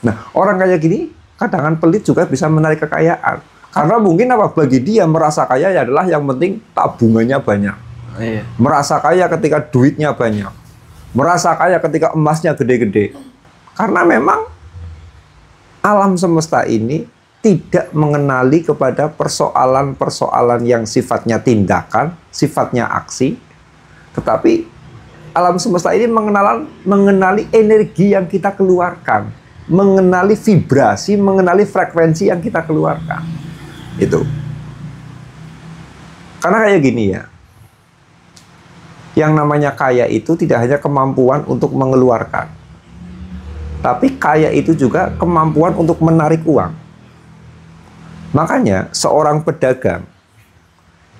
Nah, orang kaya gini kadang pelit juga bisa menarik kekayaan. Karena mungkin apa bagi dia merasa kaya ya adalah yang penting tabungannya banyak. Iya. Merasa kaya ketika duitnya banyak. Merasa kaya ketika emasnya gede-gede. Karena memang alam semesta ini tidak mengenali kepada persoalan-persoalan yang sifatnya tindakan, sifatnya aksi. Tetapi alam semesta ini mengenali energi yang kita keluarkan, mengenali vibrasi, mengenali frekuensi yang kita keluarkan. Itu. Karena kayak gini ya, yang namanya kaya itu tidak hanya kemampuan untuk mengeluarkan, tapi kaya itu juga kemampuan untuk menarik uang. Makanya seorang pedagang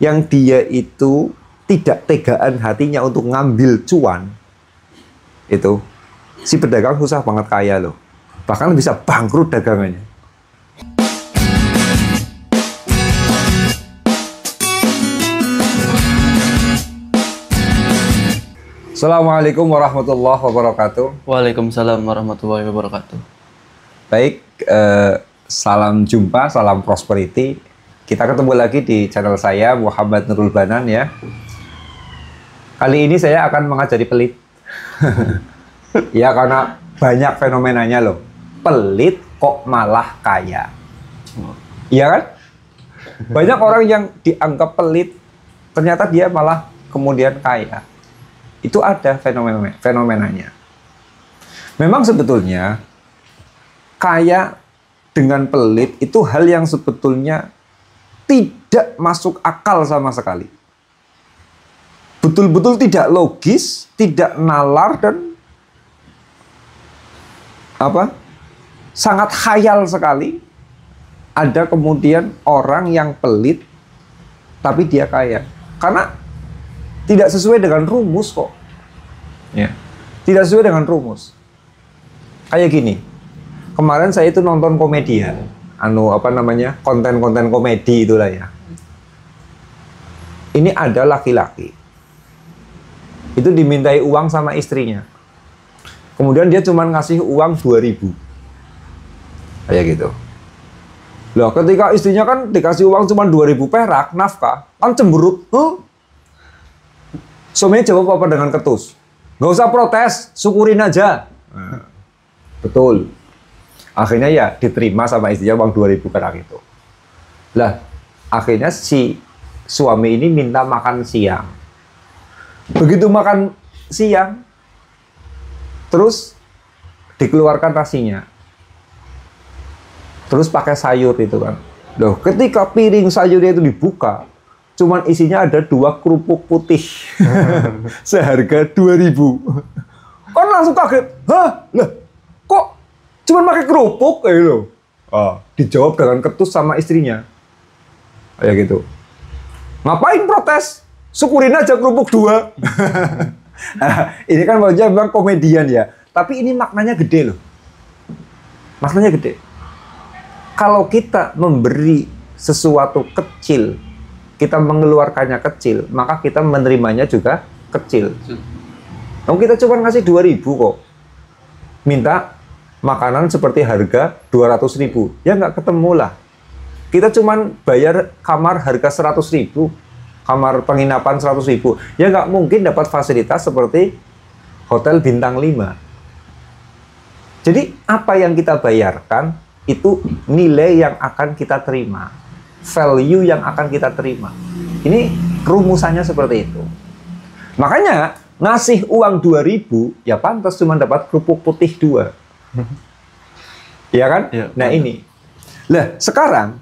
yang dia itu tidak tegaan hatinya untuk ngambil cuan, itu si pedagang susah banget kaya loh. Bahkan bisa bangkrut dagangannya. Assalamualaikum warahmatullahi wabarakatuh. Waalaikumsalam warahmatullahi wabarakatuh. Baik, salam jumpa, salam prosperity. Kita ketemu lagi di channel saya, Muhammad Nurul Banan ya. Kali ini saya akan mengajari pelit. Ya, karena banyak fenomenanya loh. Pelit kok malah kaya. Iya kan? Banyak orang yang dianggap pelit, ternyata dia malah kemudian kaya. Itu ada fenomenanya. Memang sebetulnya kaya dengan pelit itu hal yang sebetulnya tidak masuk akal sama sekali. Betul-betul tidak logis, tidak nalar, dan sangat khayal sekali. Ada kemudian orang yang pelit tapi dia kaya. Karena tidak sesuai dengan rumus kok. Ya. Tidak sesuai dengan rumus. Kayak gini. Kemarin saya itu nonton komedian. Konten-konten komedi itulah ya. Ini ada laki-laki. Itu dimintai uang sama istrinya. Kemudian dia cuma ngasih uang 2.000. Kayak gitu. Loh, ketika istrinya kan dikasih uang cuma 2.000 perak, nafkah, kan cemberut. Suaminya jawab apa dengan ketus? Nggak usah protes, syukurin aja. Betul. Akhirnya ya diterima sama istrinya uang 2.000 perak itu. Lah, akhirnya si suami ini minta makan siang. Begitu makan siang, terus dikeluarkan nasinya. Terus pakai sayur itu kan. Loh, ketika piring sayurnya itu dibuka, cuman isinya ada 2 kerupuk putih. Seharga 2.000. Kan langsung kaget. Hah? Lah, kok cuman pakai kerupuk? Loh. Dijawab dengan ketus sama istrinya. Kayak gitu. Ngapain protes? Syukurin aja kerupuk 2. Nah, ini kan wajah memang komedian ya. Tapi ini maknanya gede loh. Maknanya gede. Kalau kita memberi sesuatu kecil, kita mengeluarkannya kecil, maka kita menerimanya juga kecil. Kita cuma ngasih 2.000 kok. Minta makanan seperti harga 200.000. Ya nggak ketemu lah. Kita cuma bayar kamar harga 100.000. Kamar penginapan 100.000. Ya nggak mungkin dapat fasilitas seperti hotel bintang 5. Jadi apa yang kita bayarkan, itu nilai yang akan kita terima. Value yang akan kita terima. Ini rumusannya seperti itu. Makanya ngasih uang 2.000 ya pantas cuma dapat kerupuk putih 2. Iya kan? Ya, nah ini. Lah sekarang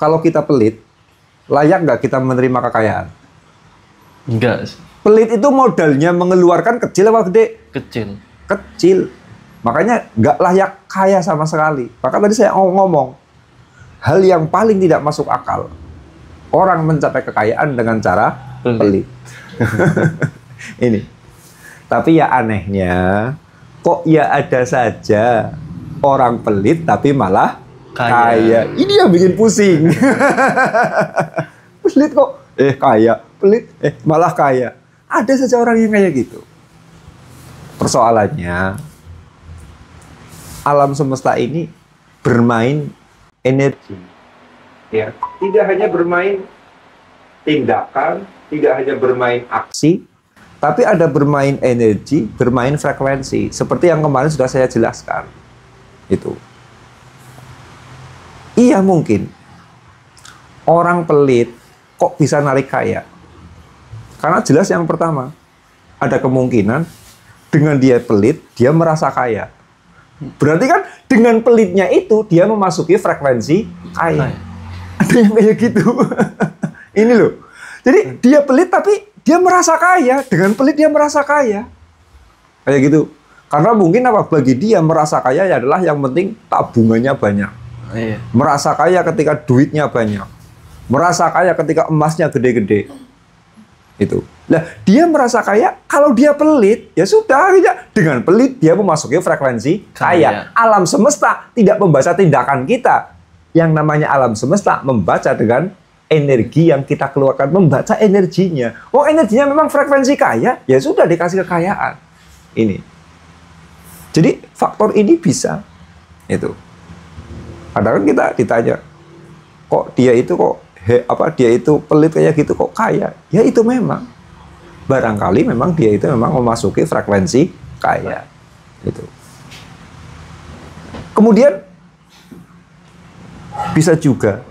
kalau kita pelit, layak nggak kita menerima kekayaan? Enggak. Pelit itu modalnya mengeluarkan kecil apa gede? Kecil. Kecil. Makanya nggak layak kaya sama sekali. Maka tadi saya ngomong, hal yang paling tidak masuk akal, orang mencapai kekayaan dengan cara pelit. Ini. Tapi ya anehnya, kok ya ada saja orang pelit tapi malah kaya. Ini yang bikin pusing. Pelit kok kaya, pelit malah kaya. Ada saja orang yang kayak gitu. Persoalannya, alam semesta ini bermain energi. Ya, tidak hanya bermain tindakan, tidak hanya bermain aksi, tapi ada bermain energi, bermain frekuensi. Seperti yang kemarin sudah saya jelaskan. Itu. Iya mungkin orang pelit kok bisa narik kaya. Karena jelas yang pertama, ada kemungkinan dengan dia pelit, dia merasa kaya. Berarti kan dengan pelitnya itu, dia memasuki frekuensi kaya. Ada yang kayak gitu. Ini loh. Jadi dia pelit tapi dia merasa kaya. Dengan pelit dia merasa kaya. Kayak gitu. Karena mungkin apa bagi dia merasa kaya adalah yang penting tabungannya banyak. Iya. Merasa kaya ketika duitnya banyak. Merasa kaya ketika emasnya gede-gede. Itu. Nah, dia merasa kaya kalau dia pelit, ya sudah aja. Dengan pelit dia memasuki frekuensi kaya. Alam semesta tidak membaca tindakan kita. Yang namanya alam semesta membaca dengan energi yang kita keluarkan, membaca energinya. Oh, energinya memang frekuensi kaya, ya sudah dikasih kekayaan. Ini. Jadi faktor ini bisa itu. Kadang kita ditanya, kok dia itu dia itu pelit kayak gitu kok kaya? Ya itu memang. Barangkali memang dia itu memang memasuki frekuensi kaya. Itu. Kemudian bisa juga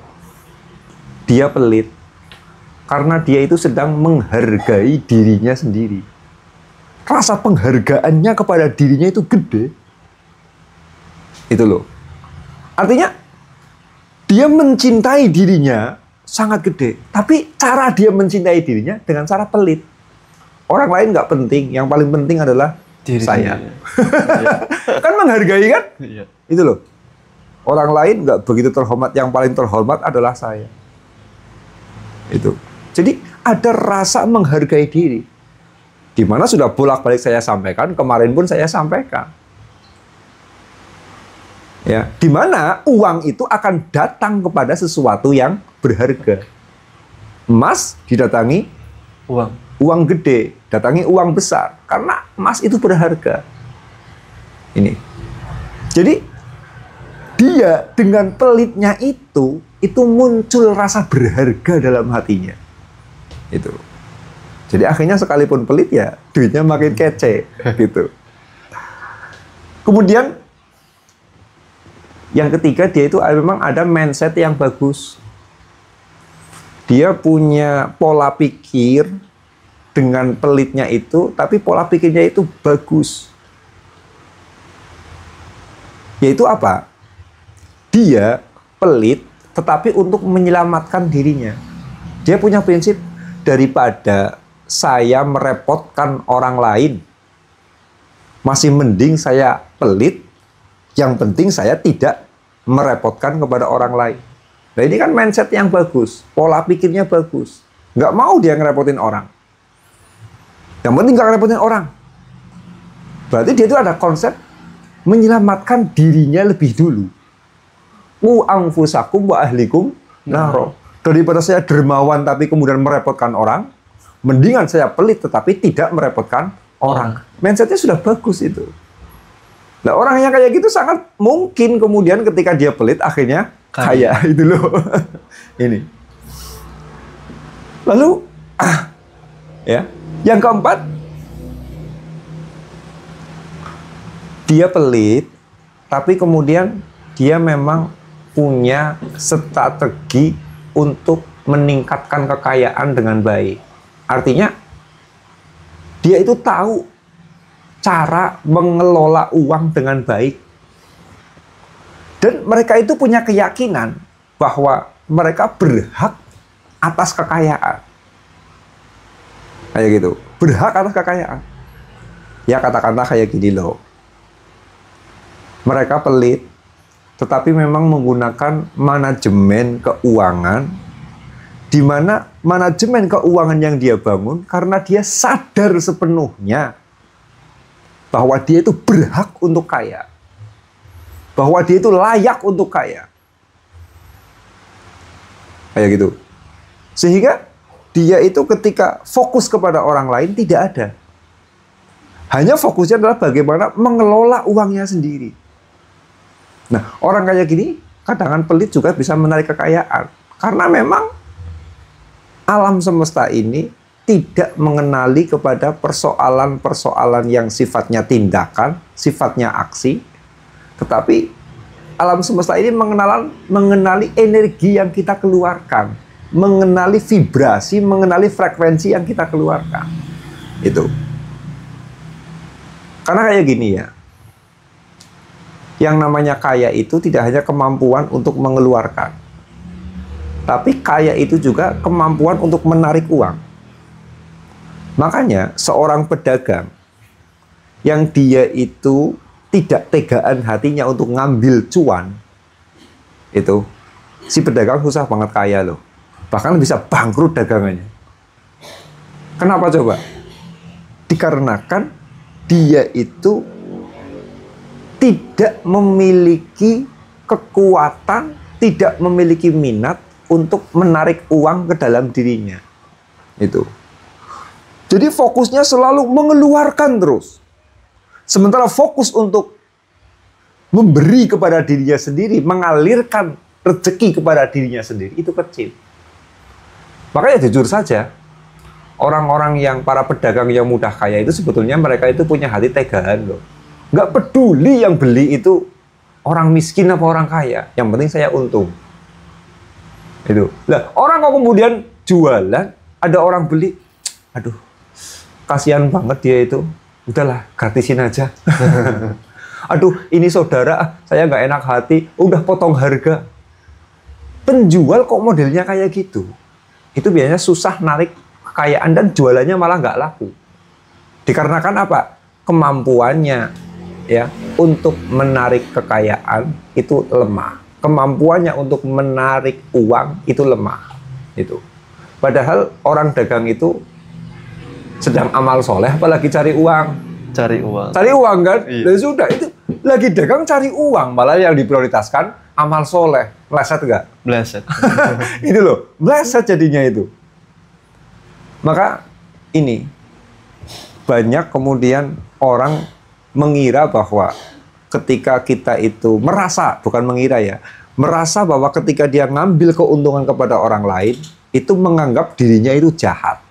dia pelit karena dia itu sedang menghargai dirinya sendiri. Rasa penghargaannya kepada dirinya itu gede. Itu loh. Artinya dia mencintai dirinya sangat gede. Tapi cara dia mencintai dirinya dengan cara pelit. Orang lain nggak penting. Yang paling penting adalah diri saya. Kan menghargai kan? Iya. Itu loh. Orang lain nggak begitu terhormat. Yang paling terhormat adalah saya. Itu. Jadi ada rasa menghargai diri. Di mana sudah bolak-balik saya sampaikan, kemarin pun saya sampaikan. Ya, di mana uang itu akan datang kepada sesuatu yang berharga. Emas didatangi uang gede, datangi uang besar karena emas itu berharga. Ini. Jadi dia dengan pelitnya itu muncul rasa berharga dalam hatinya. Itu. Jadi akhirnya sekalipun pelit ya duitnya makin kece gitu. Kemudian yang ketiga dia itu memang ada mindset yang bagus. Dia punya pola pikir dengan pelitnya itu, tapi pola pikirnya itu bagus. Yaitu apa? Dia pelit tetapi untuk menyelamatkan dirinya. Dia punya prinsip daripada saya merepotkan orang lain, masih mending saya pelit, yang penting saya tidak merepotkan kepada orang lain. Nah ini kan mindset yang bagus, pola pikirnya bagus. Nggak mau dia ngerepotin orang. Yang penting nggak ngerepotin orang. Berarti dia itu ada konsep menyelamatkan dirinya lebih dulu. Qu anfusakum wa ahlikum naro. Daripada saya dermawan tapi kemudian merepotkan orang, mendingan saya pelit tetapi tidak merepotkan orang. Mindsetnya sudah bagus itu. Nah orang yang kayak gitu sangat mungkin kemudian ketika dia pelit akhirnya kaya. Itu loh. Ini. Lalu ya, yang keempat, dia pelit tapi kemudian dia memang punya strategi untuk meningkatkan kekayaan dengan baik. Artinya dia itu tahu cara mengelola uang dengan baik. Dan mereka itu punya keyakinan bahwa mereka berhak atas kekayaan. Kayak gitu. Berhak atas kekayaan. Ya katakanlah kayak gini loh. Mereka pelit, tetapi memang menggunakan manajemen keuangan, di mana manajemen keuangan yang dia bangun karena dia sadar sepenuhnya bahwa dia itu berhak untuk kaya. Bahwa dia itu layak untuk kaya. Kayak gitu. Sehingga dia itu ketika fokus kepada orang lain tidak ada. Hanya fokusnya adalah bagaimana mengelola uangnya sendiri. Nah, orang kaya gini kadang pelit juga bisa menarik kekayaan. Karena memang alam semesta ini tidak mengenali kepada persoalan-persoalan yang sifatnya tindakan, sifatnya aksi. Tetapi alam semesta ini mengenali energi yang kita keluarkan, mengenali vibrasi, mengenali frekuensi yang kita keluarkan. Itu. Karena kayak gini ya, yang namanya kaya itu tidak hanya kemampuan untuk mengeluarkan, tapi kaya itu juga kemampuan untuk menarik uang. Makanya seorang pedagang yang dia itu tidak tegaan hatinya untuk ngambil cuan, itu si pedagang susah banget kaya loh. Bahkan bisa bangkrut dagangannya. Kenapa coba? Dikarenakan dia itu tidak memiliki kekuatan, tidak memiliki minat untuk menarik uang ke dalam dirinya. Itu. Jadi fokusnya selalu mengeluarkan terus. Sementara fokus untuk memberi kepada dirinya sendiri, mengalirkan rezeki kepada dirinya sendiri, itu kecil. Makanya jujur saja, orang-orang yang para pedagang yang mudah kaya itu sebetulnya mereka itu punya hati tegaan loh. Nggak peduli yang beli itu orang miskin apa orang kaya, yang penting saya untung. Itu. Lah, orang kok kemudian jualan, ada orang beli, aduh, kasihan banget dia itu. Udahlah, gratisin aja. Aduh, ini saudara, saya nggak enak hati, udah potong harga. Penjual kok modelnya kayak gitu. Itu biasanya susah narik kekayaan dan jualannya malah nggak laku. Dikarenakan apa? Kemampuannya ya untuk menarik kekayaan itu lemah. Kemampuannya untuk menarik uang itu lemah. Itu. Padahal orang dagang itu sedang amal soleh, apalagi cari uang. Cari uang. Cari uang kan? Iya. Dan sudah itu lagi dagang cari uang, malah yang diprioritaskan amal soleh. Meleset nggak? Meleset. Itu loh, meleset jadinya itu. Maka ini banyak kemudian orang mengira bahwa ketika kita itu merasa, bukan mengira ya, merasa bahwa ketika dia ngambil keuntungan kepada orang lain, itu menganggap dirinya itu jahat.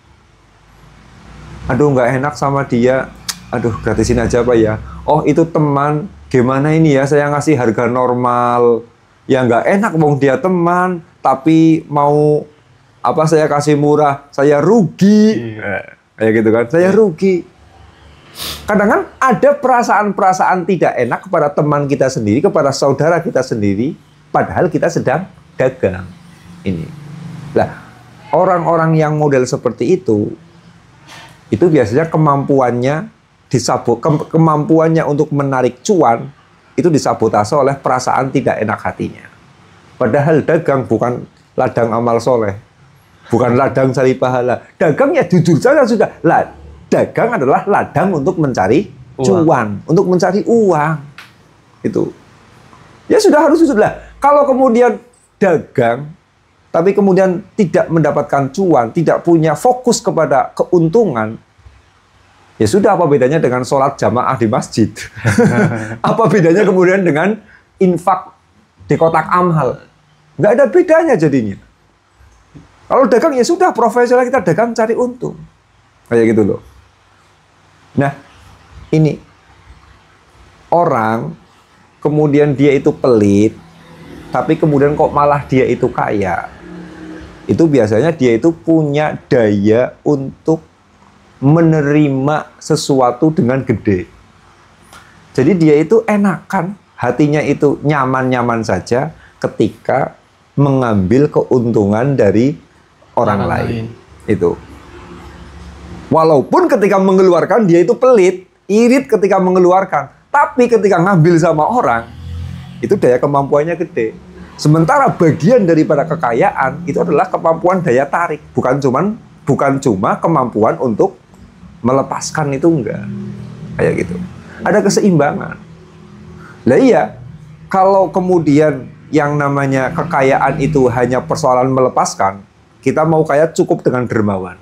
Aduh, nggak enak sama dia. Aduh, gratisin aja Pak ya. Oh, itu teman. Gimana ini ya, saya ngasih harga normal. Ya nggak enak, wong dia teman. Tapi mau apa saya kasih murah, saya rugi. Kayak gitu kan, saya rugi. Kadang kan ada perasaan-perasaan tidak enak kepada teman kita sendiri, kepada saudara kita sendiri. Padahal kita sedang dagang. Ini. Nah, orang-orang yang model seperti itu biasanya kemampuannya untuk menarik cuan itu disabotase oleh perasaan tidak enak hatinya. Padahal dagang bukan ladang amal soleh, bukan ladang cari pahala. Dagang ya jujur saja sudah. Dagang adalah ladang untuk mencari cuan, untuk mencari uang. Itu. Ya sudah harus lah. Kalau kemudian dagang tapi kemudian tidak mendapatkan cuan, tidak punya fokus kepada keuntungan, ya sudah, apa bedanya dengan sholat jamaah di masjid? Apa bedanya kemudian dengan infak di kotak amal? Nggak ada bedanya jadinya. Kalau dagang ya sudah, profesional kita dagang cari untung. Kayak gitu loh. Nah, ini orang kemudian dia itu pelit, tapi kemudian kok malah dia itu kaya. Itu biasanya dia itu punya daya untuk menerima sesuatu dengan gede. Jadi dia itu enakan, hatinya itu nyaman-nyaman saja ketika mengambil keuntungan dari orang lain. Itu. Walaupun ketika mengeluarkan dia itu pelit, irit ketika mengeluarkan. Tapi ketika ngambil sama orang, itu daya kemampuannya gede. Sementara bagian daripada kekayaan itu adalah kemampuan daya tarik, bukan cuma kemampuan untuk melepaskan, itu enggak. Kayak gitu. Ada keseimbangan. Lah iya, kalau kemudian yang namanya kekayaan itu hanya persoalan melepaskan, kita mau kaya cukup dengan dermawan.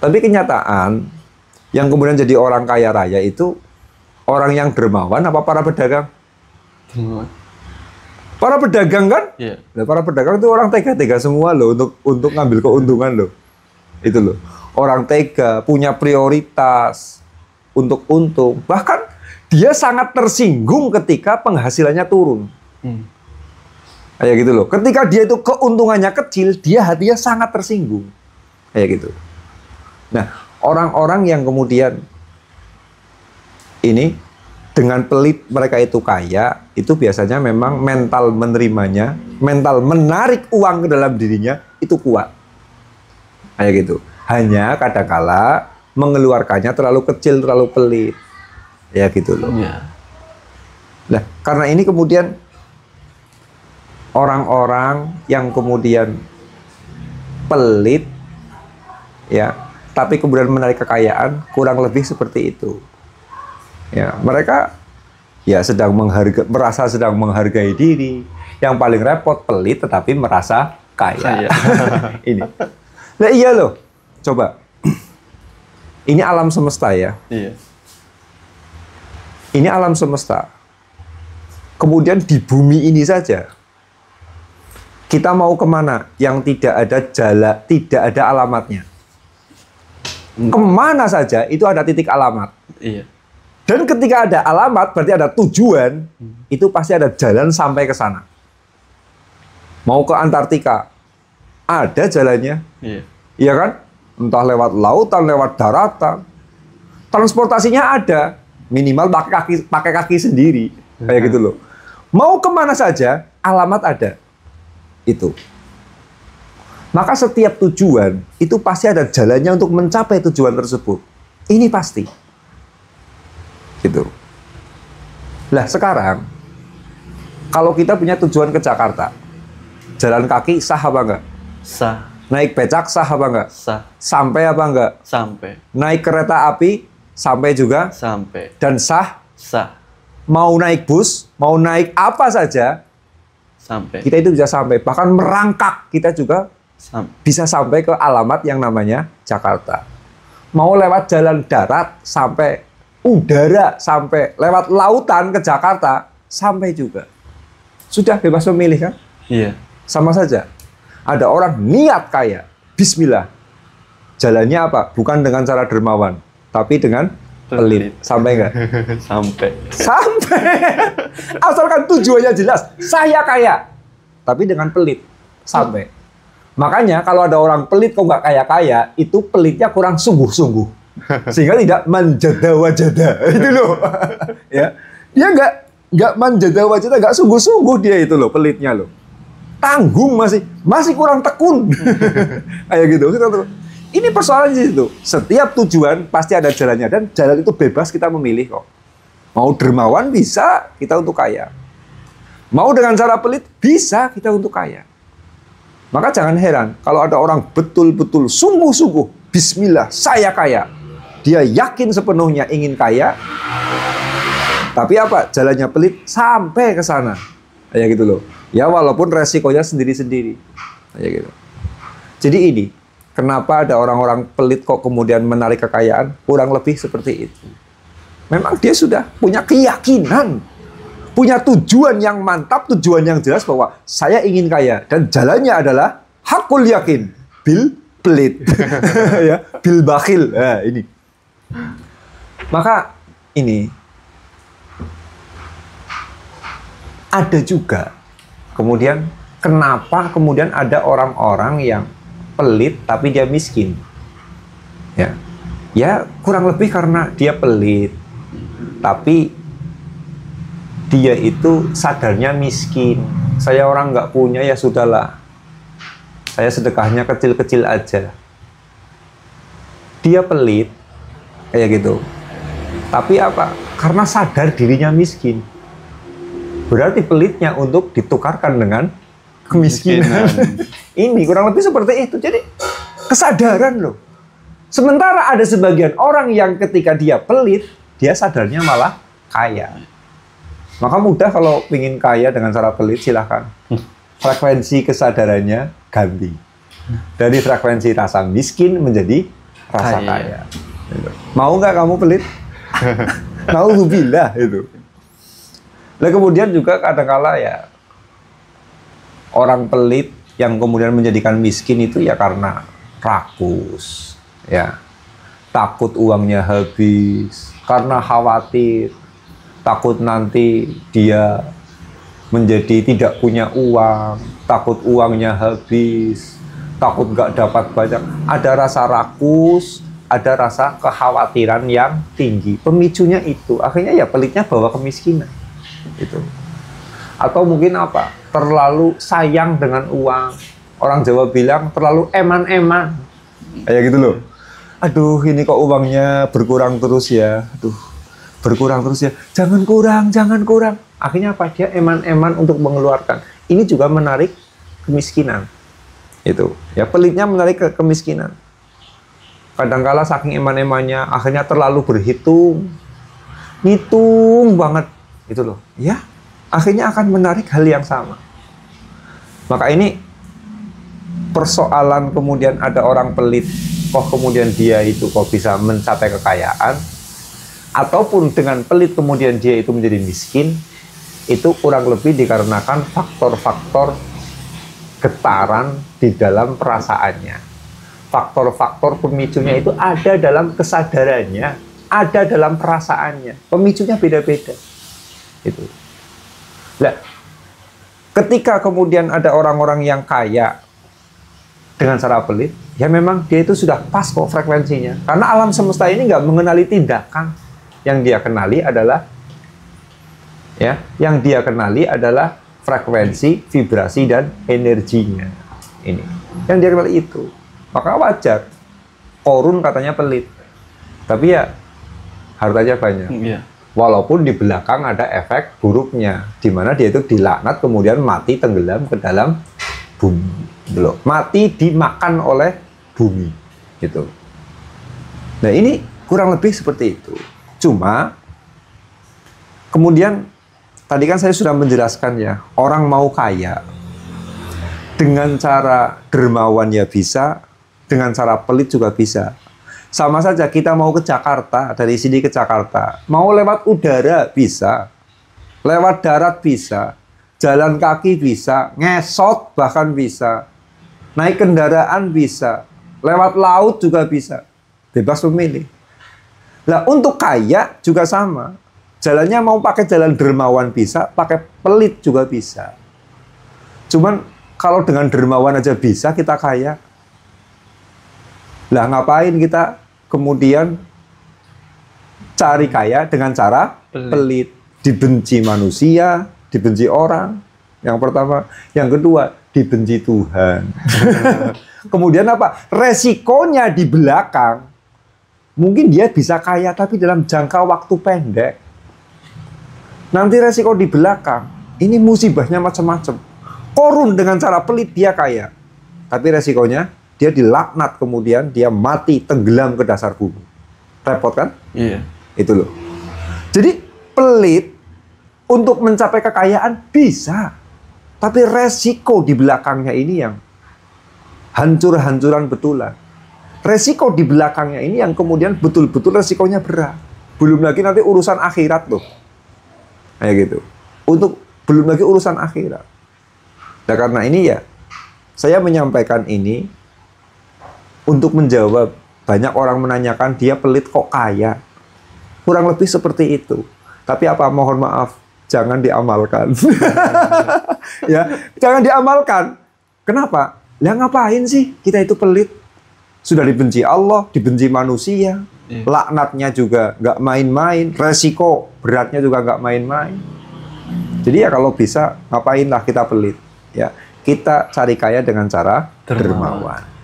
Tapi kenyataan yang kemudian jadi orang kaya raya itu orang yang dermawan apa para pedagang? Para pedagang kan? Iya. Nah, para pedagang itu orang tega-tega semua loh untuk ngambil keuntungan loh. Itu loh. Orang tega, punya prioritas untuk untung. Bahkan dia sangat tersinggung ketika penghasilannya turun. Kayak gitu loh. Ketika dia itu keuntungannya kecil, dia hatinya sangat tersinggung. Kayak gitu. Nah, orang-orang yang kemudian ini dengan pelit mereka itu kaya, itu biasanya memang mental menerimanya, mental menarik uang ke dalam dirinya itu kuat. Kayak gitu. Hanya kadangkala mengeluarkannya terlalu kecil, terlalu pelit. Ya gitu loh. Iya. Nah, karena ini kemudian orang-orang yang kemudian pelit, ya, tapi kemudian menarik kekayaan, kurang lebih seperti itu. Ya, mereka ya merasa sedang menghargai diri. Yang paling repot pelit tetapi merasa kaya. Ini. Nah, iya loh. Coba. Ini alam semesta ya. Iya. Ini alam semesta. Kemudian di bumi ini saja. Kita mau kemana yang tidak ada jalan, tidak ada alamatnya. Kemana saja itu ada titik alamat. Iya. Dan ketika ada alamat, berarti ada tujuan, itu pasti ada jalan sampai ke sana. Mau ke Antartika, ada jalannya. Iya. Iya kan? Entah lewat lautan, lewat daratan. Transportasinya ada. Minimal pakai kaki sendiri. Kayak gitu loh. Mau kemana saja, alamat ada. Itu. Maka setiap tujuan, itu pasti ada jalannya untuk mencapai tujuan tersebut. Ini pasti. Gitu. Lah sekarang, kalau kita punya tujuan ke Jakarta, jalan kaki sah apa enggak? Sah. Naik becak sah apa enggak? Sah. Sampai apa enggak? Sampai. Naik kereta api sampai juga? Sampai. Dan sah? Sah. Mau naik bus, mau naik apa saja, sampai. kita itu bisa sampai. Bahkan merangkak kita juga bisa sampai ke alamat yang namanya Jakarta. Mau lewat jalan darat sampai, udara sampai, lewat lautan ke Jakarta sampai juga. Sudah bebas memilih kan? Iya. Sama saja. Ada orang niat kaya, bismillah. Jalannya apa? Bukan dengan cara dermawan, tapi dengan pelit. Sampai enggak? Sampai. Sampai. Asalkan tujuannya jelas, saya kaya. Tapi dengan pelit. Sampai. Makanya kalau ada orang pelit kok nggak kaya-kaya, itu pelitnya kurang sungguh-sungguh. Sehingga tidak manjada-wajada. Itu loh. Ya. Dia nggak manjada-wajada, nggak sungguh-sungguh dia itu loh, pelitnya loh. Tanggung masih kurang tekun. Kayak gitu. Ini persoalan di situ. Setiap tujuan pasti ada jalannya, dan jalan itu bebas kita memilih kok. Mau dermawan bisa kita untuk kaya. Mau dengan cara pelit bisa kita untuk kaya. Maka jangan heran kalau ada orang betul-betul sungguh-sungguh, bismillah, saya kaya. Dia yakin sepenuhnya ingin kaya. Tapi apa? Jalannya pelit sampai ke sana. Kayak gitu loh. Ya walaupun resikonya sendiri-sendiri. Kayak gitu. Jadi ini, kenapa ada orang-orang pelit kok kemudian menarik kekayaan? Kurang lebih seperti itu. Memang dia sudah punya keyakinan, punya tujuan yang mantap, tujuan yang jelas bahwa saya ingin kaya. Dan jalannya adalah hakul yakin, bil pelit. Ya, bil bakhil. Nah, ini. Maka ini ada juga kemudian kenapa kemudian ada orang-orang yang pelit tapi dia miskin. Ya kurang lebih karena dia pelit, tapi dia itu sadarnya miskin. Saya orang nggak punya, ya sudahlah. Saya sedekahnya kecil-kecil aja. Dia pelit, kayak gitu. Tapi apa? Karena sadar dirinya miskin. Berarti pelitnya untuk ditukarkan dengan kemiskinan. Ini kurang lebih seperti itu. Jadi kesadaran loh. Sementara ada sebagian orang yang ketika dia pelit, dia sadarnya malah kaya. Maka mudah kalau ingin kaya dengan cara pelit, silahkan. Frekuensi kesadarannya ganti. Dari frekuensi rasa miskin menjadi rasa kaya. Mau nggak kamu pelit? Nauzubillah itu. Nah, kemudian juga kadang-kala ya orang pelit yang kemudian menjadikan miskin itu ya karena rakus, ya, takut uangnya habis, karena khawatir, takut nanti dia menjadi tidak punya uang, takut uangnya habis, takut nggak dapat banyak. Ada rasa rakus, ada rasa kekhawatiran yang tinggi. Pemicunya itu, akhirnya ya pelitnya bawa kemiskinan. Itu. Atau mungkin apa? Terlalu sayang dengan uang. Orang Jawa bilang terlalu eman-eman. Kayak gitu loh. Aduh, ini kok uangnya berkurang terus ya. Aduh, berkurang terus ya. Jangan kurang, jangan kurang. Akhirnya apa? Dia eman-eman untuk mengeluarkan. Ini juga menarik kemiskinan. Itu. Ya, pelitnya menarik kemiskinan. Kadangkala saking eman-emannya, akhirnya terlalu berhitung. Ngitung banget. Itu loh. Ya, akhirnya akan menarik hal yang sama. Maka ini persoalan kemudian ada orang pelit, kok kemudian dia itu kok bisa mencapai kekayaan, ataupun dengan pelit kemudian dia itu menjadi miskin, itu kurang lebih dikarenakan faktor-faktor getaran di dalam perasaannya. Faktor-faktor pemicunya itu ada dalam kesadarannya, ada dalam perasaannya. Pemicunya beda-beda. Itu. Nah, ketika kemudian ada orang-orang yang kaya dengan cara pelit, ya memang dia itu sudah pas kok frekuensinya. Karena alam semesta ini nggak mengenali tindakan. Yang dia kenali adalah, ya, yang dia kenali adalah frekuensi, vibrasi, dan energinya. Ini, yang dia kenali itu. Maka wajar. Korun katanya pelit, tapi ya hartanya banyak. Iya. Walaupun di belakang ada efek buruknya, di mana dia itu dilaknat kemudian mati tenggelam ke dalam bumi. Loh, mati dimakan oleh bumi, gitu. Nah, ini kurang lebih seperti itu. Cuma kemudian tadi kan saya sudah menjelaskan ya, orang mau kaya dengan cara dermawan ya bisa, dengan cara pelit juga bisa. Sama saja kita mau ke Jakarta, dari sini ke Jakarta, mau lewat udara bisa, lewat darat bisa, jalan kaki bisa, ngesot bahkan bisa, naik kendaraan bisa, lewat laut juga bisa, bebas memilih. Nah, untuk kaya juga sama, jalannya mau pakai jalan dermawan bisa, pakai pelit juga bisa. Cuman kalau dengan dermawan aja bisa kita kaya, lah ngapain kita kemudian cari kaya dengan cara pelit? Dibenci manusia, dibenci orang. Yang pertama, yang kedua, dibenci Tuhan. Kemudian apa? Resikonya di belakang, mungkin dia bisa kaya tapi dalam jangka waktu pendek. Nanti resiko di belakang, ini musibahnya macam-macam. Korun dengan cara pelit dia kaya, tapi resikonya dia dilaknat, kemudian dia mati tenggelam ke dasar bumi. Repot kan? Iya. Itu loh. Jadi pelit untuk mencapai kekayaan bisa, tapi resiko di belakangnya ini yang hancur-hancuran betulan. Resiko di belakangnya ini yang kemudian betul-betul resikonya berat. Belum lagi nanti urusan akhirat loh. Kayak gitu. Untuk belum lagi urusan akhirat. Nah, karena ini ya saya menyampaikan ini untuk menjawab banyak orang menanyakan dia pelit kok kaya. Kurang lebih seperti itu. Tapi apa, mohon maaf, jangan diamalkan. Ya, jangan diamalkan. Kenapa? Ya ngapain sih kita itu pelit? Sudah dibenci Allah, dibenci manusia. Laknatnya juga nggak main-main. Resiko beratnya juga nggak main-main. Jadi ya kalau bisa, ngapainlah kita pelit. Ya, kita cari kaya dengan cara dermawan.